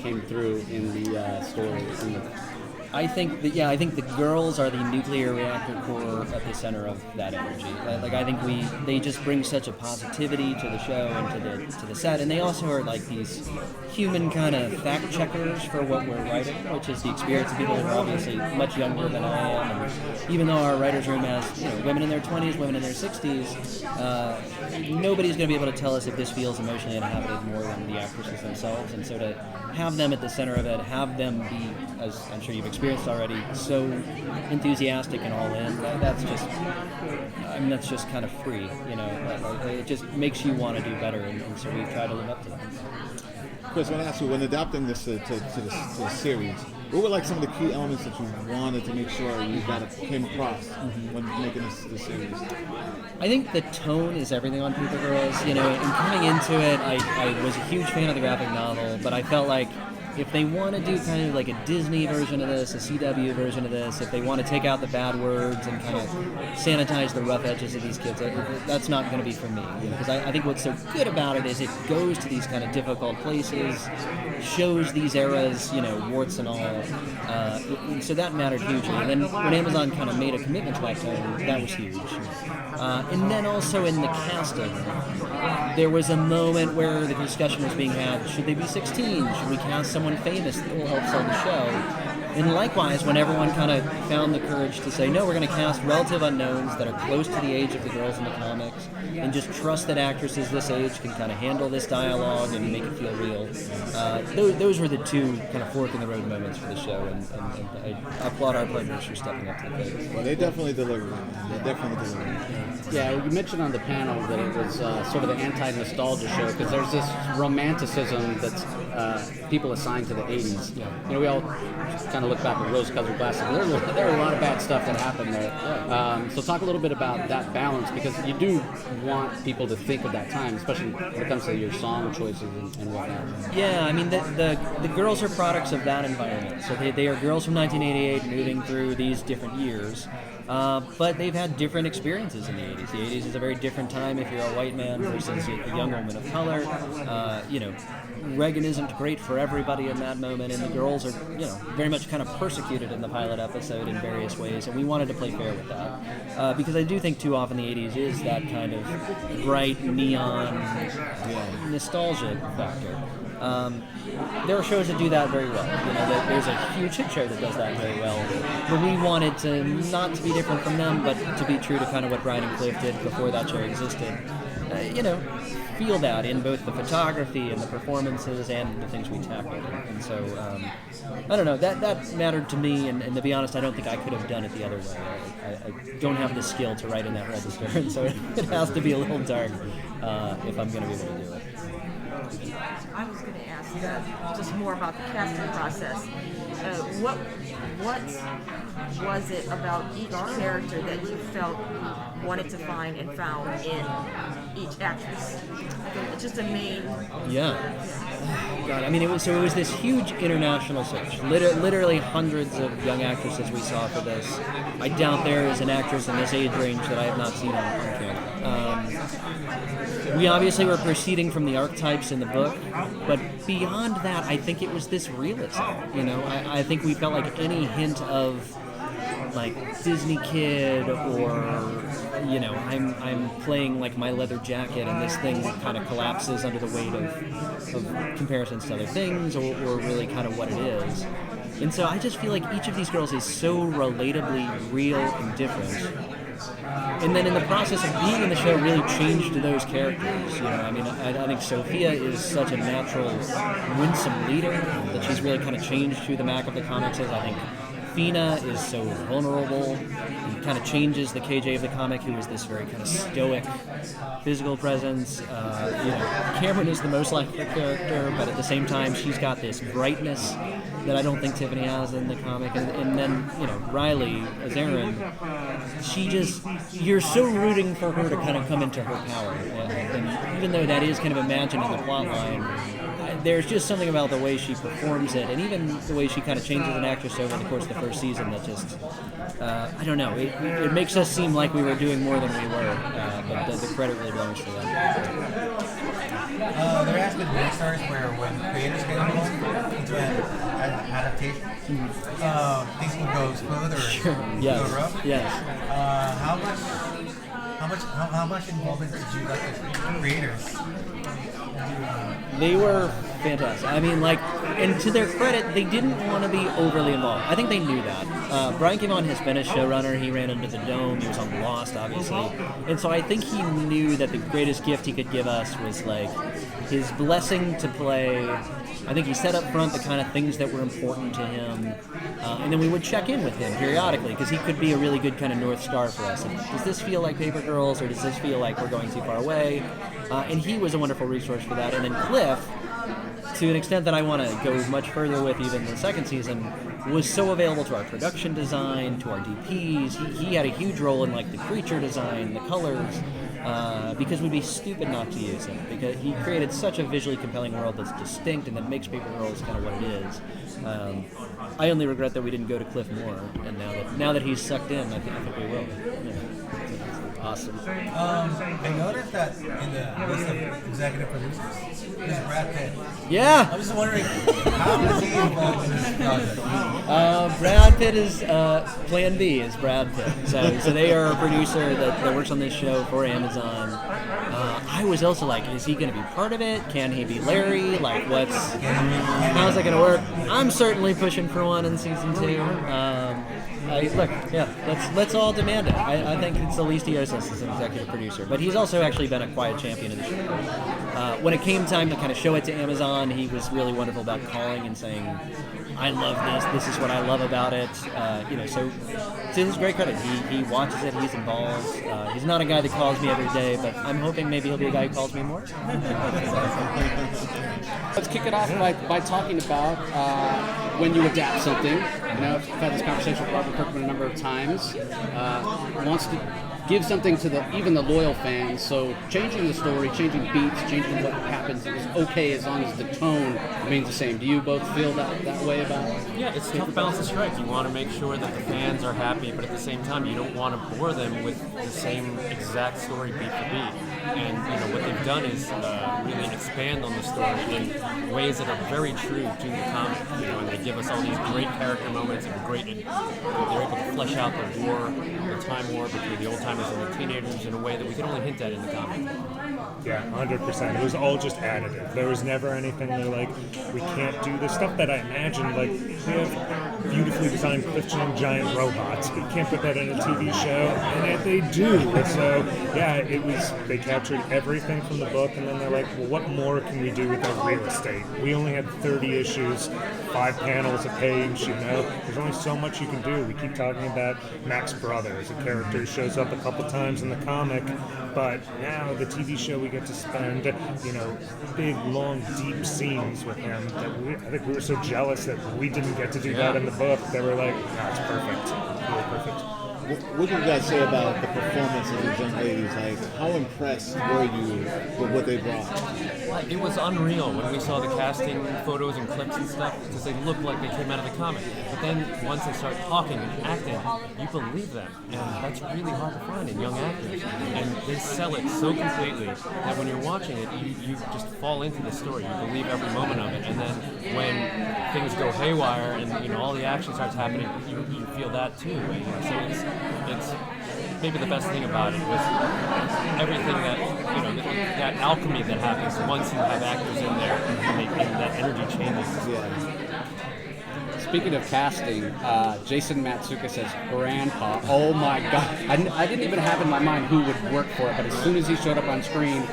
came through in the story. I think the girls are the nuclear reactor core at the center of that energy. Like I think they just bring such a positivity to the show and to the set, and they also are like these human kind of fact checkers for what we're writing, which is the experience of people who are obviously much younger than I am. And even though our writers' room has women in their 20s, women in their 60s, nobody's going to be able to tell us if this feels emotionally inhabited more than the actresses themselves. And so to have them at the center of it, have them be, as I'm sure you've experienced already, so enthusiastic and all in, that's just kind of free, it just makes you want to do better, and so we've tried to live up to that. Chris, I want to ask you, when adapting this to the series, what were like some of the key elements that you wanted to make sure you came across when making this series? I think the tone is everything on Paper Girls. And coming into it, I was a huge fan of the graphic novel, but I felt like if they want to do kind of like a Disney version of this, a CW version of this, if they want to take out the bad words and kind of sanitize the rough edges of these kids, that's not going to be for me. Because I think what's so good about it is it goes to these kind of difficult places, shows these eras, warts and all. So that mattered hugely. And then when Amazon kind of made a commitment to that tone, that was huge. And then also in the casting, there was a moment where the discussion was being had, should they be 16? Should we cast someone famous that will help sell the show? And likewise, when everyone kind of found the courage to say, no, we're going to cast relative unknowns that are close to the age of the girls in the comics, and just trust that actresses this age can kind of handle this dialogue and make it feel real. Those were the two kind of fork in the road moments for the show, and I applaud our partners for stepping up to the plate. Well, they definitely delivered. Yeah, you mentioned on the panel that it was sort of the anti-nostalgia show, because there's this romanticism that's people assign to the 80s. We all kind of look back with rose-colored glasses. There are a lot of bad stuff that happened there. So talk a little bit about that balance, because you do want people to think of that time, especially when it comes to your song choices and whatnot. Yeah, I mean, the girls are products of that environment. So they are girls from 1988 moving through these different years. But they've had different experiences in the 80s. The 80s is a very different time if you're a white man versus a young woman of color. Reaganism's great for everybody in that moment, and the girls are, very much kind of persecuted in the pilot episode in various ways, and we wanted to play fair with that. Because I do think too often the 80s is that kind of bright, neon, nostalgia factor. There are shows that do that very well. There's a huge hit show that does that very well. But we wanted to not to be different from them, but to be true to kind of what Brian and Cliff did before that show existed. Feel that in both the photography and the performances and the things we tackled. And so, I don't know, that mattered to me, and to be honest, I don't think I could have done it the other way. I don't have the skill to write in that register, and so it has to be a little dark if I'm going to be able to do it. I was going to ask just more about the casting process. What was it about each character that you felt wanted to find and found in each actress? Just a main. Yeah. God, I mean, it was this huge international search. Literally hundreds of young actresses we saw for this. I doubt there is an actress in this age range that I have not seen on camera. We obviously were proceeding from the archetypes in the book, but beyond that, I think it was this realism. I think we felt like any hint of like Disney kid, or I'm playing like my leather jacket and this thing kind of collapses under the weight of comparisons to other things, or really kind of what it is. And so I just feel like each of these girls is so relatably real and different. And then in the process of being in the show really changed to those characters. I think Sophia is such a natural, winsome leader that she's really kind of changed who the Mac of the comics is. I think Fina is so vulnerable and kind of changes the KJ of the comic, who is this very kind of stoic physical presence. Cameron is the most likely character, but at the same time she's got this brightness that I don't think Tiffany has in the comic. And then, Riley as Erin, you're so rooting for her to kind of come into her power. And even though that is kind of imagined in the plot line, there's just something about the way she performs it, and even the way she kind of changes an actress over the course of the first season that just, I don't know, it makes us seem like we were doing more than we were, but the credit really belongs to them. There has been many stories where when creators get involved into an adaptation, things can go smooth or Yes. go rough. Yes. How much involvement did you let the creators? They were fantastic. I mean, like, and to their credit, they didn't want to be overly involved. I think they knew that. Brian K has been a showrunner. He ran Under the Dome. He was on Lost, obviously. And so I think he knew that the greatest gift he could give us was, like, his blessing to play. I think he set up front the kind of things that were important to him. And then we would check in with him periodically, because he could be a really good kind of North Star for us. Does this feel like Paper Girls, or does this feel like we're going too far away? And he was a wonderful resource for that. And then Cliff, to an extent that I want to go much further with even the second season, was so available to our production design, to our DPs. He had a huge role in like the creature design, the colors, because we'd be stupid not to use him, because he created such a visually compelling world that's distinct and that makes Paper Girls kind of what it is. I only regret that we didn't go to Cliff more, and now that he's sucked in, I think we will. Yeah. Awesome. I noticed that in the list of executive producers, there's Brad Pitt. Yeah. I'm just wondering, how is he involved in this project? Brad Pitt is Plan B is Brad Pitt. So they are a producer that works on this show for Amazon. I was also like, is he going to be part of it? Can he be Larry? Like, how's that going to work? I'm certainly pushing for one in season 2. Let's all demand it. I think it's the least he owes us as an executive producer. But he's also actually been a quiet champion of the show. When it came time to kind of show it to Amazon, he was really wonderful about calling and saying, I love this. This is what I love about it. So to his great credit, he watches it. He's involved. He's not a guy that calls me every day, but I'm hoping maybe he'll be a guy who calls me more. Let's kick it off by talking about when you adapt something. I've had this conversation with Robert Kirkman a number of times. Wants to give something to even the loyal fans. So changing the story, changing beats, changing what happens is okay as long as the tone remains the same. Do you both feel that way about it? Yeah, it's a tough balance to strike. You want to make sure that the fans are happy, but at the same time, you don't want to bore them with the same exact story beat for beat. And what they've done is really expand on the story in ways that are very true to the comic. And they give us all these great character moments and they're able to flesh out the time war between the old timers and the teenagers in a way that we can only hint at in the comic. Yeah, 100%. It was all just additive. There was never anything they're like, we can't do the stuff that I imagined. Like, we have beautifully designed Christian giant robots. We can't put that in a TV show, and yet they do. So, yeah, they captured everything from the book, and then they're like, well, what more can we do with our real estate? We only had 30 issues, 5 panels a page, There's only so much you can do. We keep talking about Mac's brother as a character who shows up a couple times in the comic, but now the TV show we get to spend, big, long, deep scenes with him that I think we were so jealous that we didn't get to do that in the book that we're like, it's perfect. Really perfect. What did you guys say about the performance of these young ladies? Like, how impressed were you with what they brought? It was unreal when we saw the casting photos and clips and stuff, because they looked like they came out of the comic. But then once they start talking and acting, you believe them, and that's really hard to find in young actors. And they sell it so completely that when you're watching it, you just fall into the story. You believe every moment of it, and then when things go haywire and all the action starts happening, you feel that too. So it's maybe the best thing about it was everything that alchemy that happens once you have actors in there and that energy changes. Speaking of casting, Jason Matsuka says Grandpa. Oh my God! I didn't even have in my mind who would work for it, but as soon as he showed up on screen,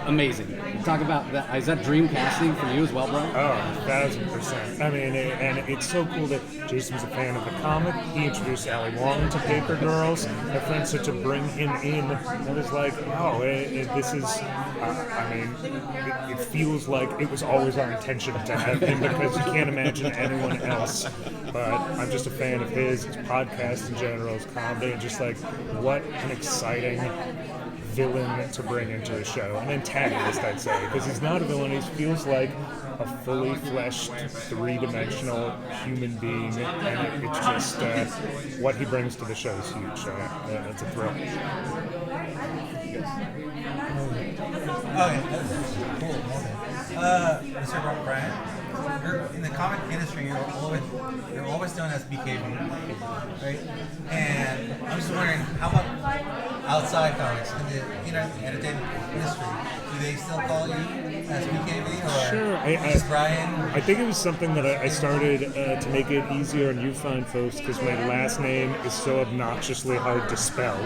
amazing. Talk about that. Is that dream casting for you as well, Brian? Oh, 1,000%. I mean, and it's so cool that Jason's a fan of the comic. He introduced Ali Wong to Paper Girls. My friend, so to bring him in, I was like, this is, it feels like it was always our intention to have him because you can't imagine anyone else. But I'm just a fan of his podcast in general, his comedy, and just like, what an exciting villain to bring into a show, an antagonist, I'd say, because he's not a villain. He feels like a fully fleshed, three-dimensional human being, and it's just what he brings to the show is huge. So it's a thrill. Okay, cool. Mr. Brian, in the comic industry, you're always known as BKB, right? And I'm just wondering, how about outside comics in the entertainment industry? Do they still call you as BKB or Sure, Brian? I think it was something that I started to make it easier on you fine folks because my last name is so obnoxiously hard to spell.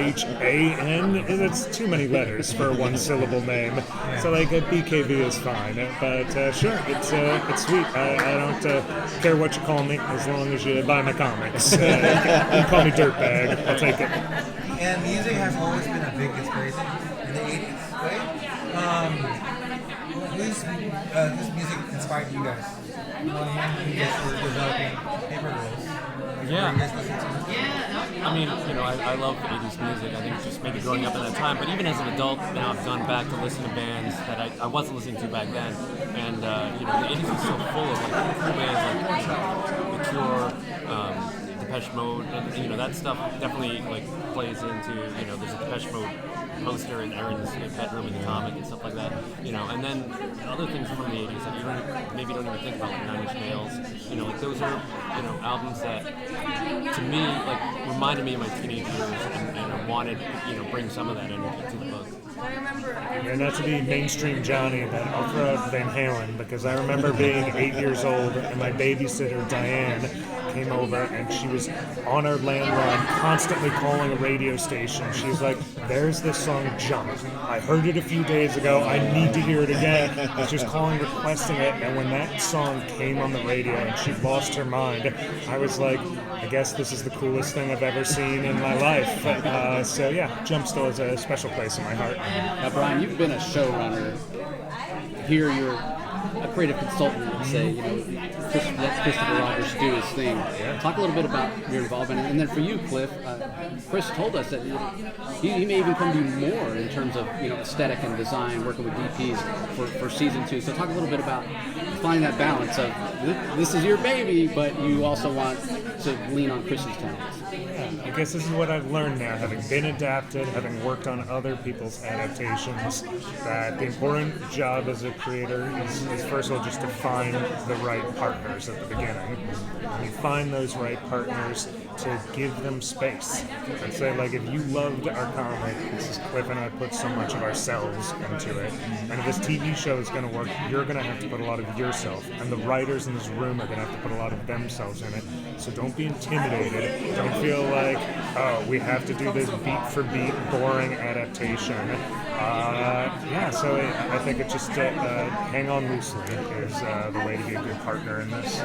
Vaughan. That's too many letters for a one-syllable name. So like a BKV is fine. But sure, it's sweet. I don't care what you call me as long as you buy my comics. You can call me Dirtbag. I'll take it. And music has always been a big inspiration in the 80s, right? Whose music inspired you guys? You guys were developing paper rolls. Yeah. You guys listen to I mean, I love 80s music. I think just maybe growing up at that time, but even as an adult now, I've gone back to listen to bands that I wasn't listening to back then. And, the 80s was so full of like cool bands like The Cure, Depeche Mode, and that stuff definitely like plays into, there's a Depeche Mode poster in Aaron's bedroom in the comic and stuff like that, and then other things from the 80s that you maybe don't even think about, like Nine Inch Nails, like those are, albums that to me like reminded me of my teenage years, and I wanted, bring some of that energy to the book. Yeah, not to be mainstream Johnny, but I'll throw out Van Halen because I remember being 8 years old and my babysitter Diane came over and she was on our landline constantly calling a radio station. She's like, there's this song Jump. I heard it a few days ago. I need to hear it again. And she was calling, requesting it. And when that song came on the radio and she lost her mind, I was like, I guess this is the coolest thing I've ever seen in my life. So yeah, Jump still has a special place in my heart. Now, Brian, you've been a showrunner. Here you're a creative consultant, let's say. Let Christopher Rogers do his thing. Talk a little bit about your involvement. And then for you, Cliff, Chris told us that he may even come to you more in terms of aesthetic and design, working with DPs for season 2. So talk a little bit about finding that balance of this is your baby, but you also want to lean on Chris's talents. I guess this is what I've learned now, having been adapted, having worked on other people's adaptations, that the important job as a creator is first of all just to find the right partners at the beginning. And you find those right partners to give them space. I'd say, like, if you loved our comic, this is Cliff and I put so much of ourselves into it, and if this TV show is going to work, you're going to have to put a lot of yourself, and the writers in this room are going to have to put a lot of themselves in it. So don't be intimidated. Don't feel like, oh, we have to do this beat for beat, boring adaptation. So I think it's just hang on loosely is the way to be a good partner in this.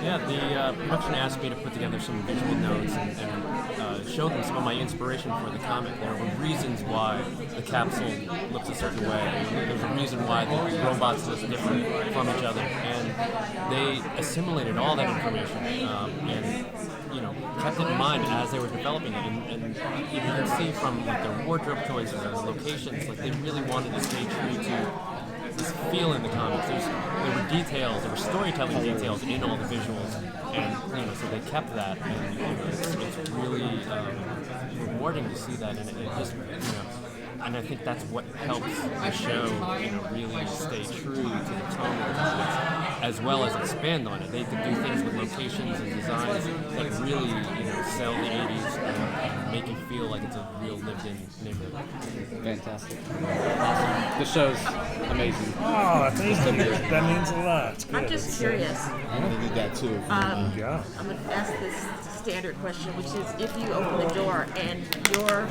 Yeah, the production asked me to put together some visual notes and show them some of my inspiration for the comic. There were reasons why the capsule looks a certain way. There's a reason why the robots look different from each other, and they assimilated all that information and kept it in mind as they were developing it. And you can see from like their wardrobe choices, those locations, like they really wanted to stay true to this feel in the comics. There were details, there were storytelling details in all the visuals, and so they kept that, and it's really rewarding to see that, and it just and I think that's what helps the show really stay true to the tone of the comics, as well as expand on it. They could do things with locations and designs that really sell the 80s and make it feel like it's a real lived-in neighborhood. Fantastic. Awesome. The show's amazing. Oh, thank you. That means a lot. It's good. I'm just curious. I'm gonna need that too. Yeah. I'm going to ask this standard question, which is, if you open the door and your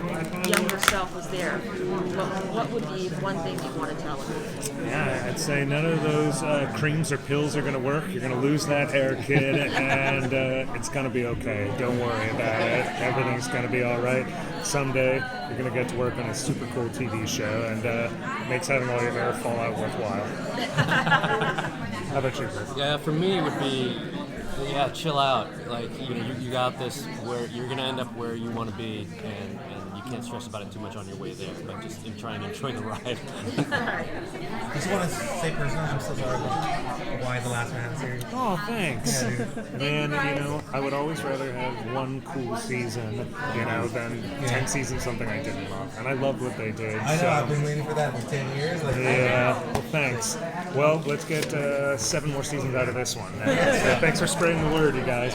younger self was there, what would be one thing you want to tell them? Yeah, I'd say none of those creams or pills are going to work. You're going to lose that hair, kid, and it's going to be okay. Don't worry about it. Everything's going to be all right. Someday, you're going to get to work on a super cool TV show, and makes having all your hair fall out worthwhile. How about you, Chris? Yeah, for me it would be, chill out. Like, you got this where you're gonna end up where you want to be, and you can't stress about it too much on your way there, but just try and enjoy the ride. Just want to say personally, I'm so sorry about why the Last Man series. Oh, thanks. Yeah, dude. Man, I would always rather have one cool season, than 10 seasons something I didn't love. And I loved what they did. I know, so. I've been waiting for that for 10 years. Like, Yeah, well, thanks. Well, let's get 7 more seasons out of this one. Thanks for spreading the word, you guys.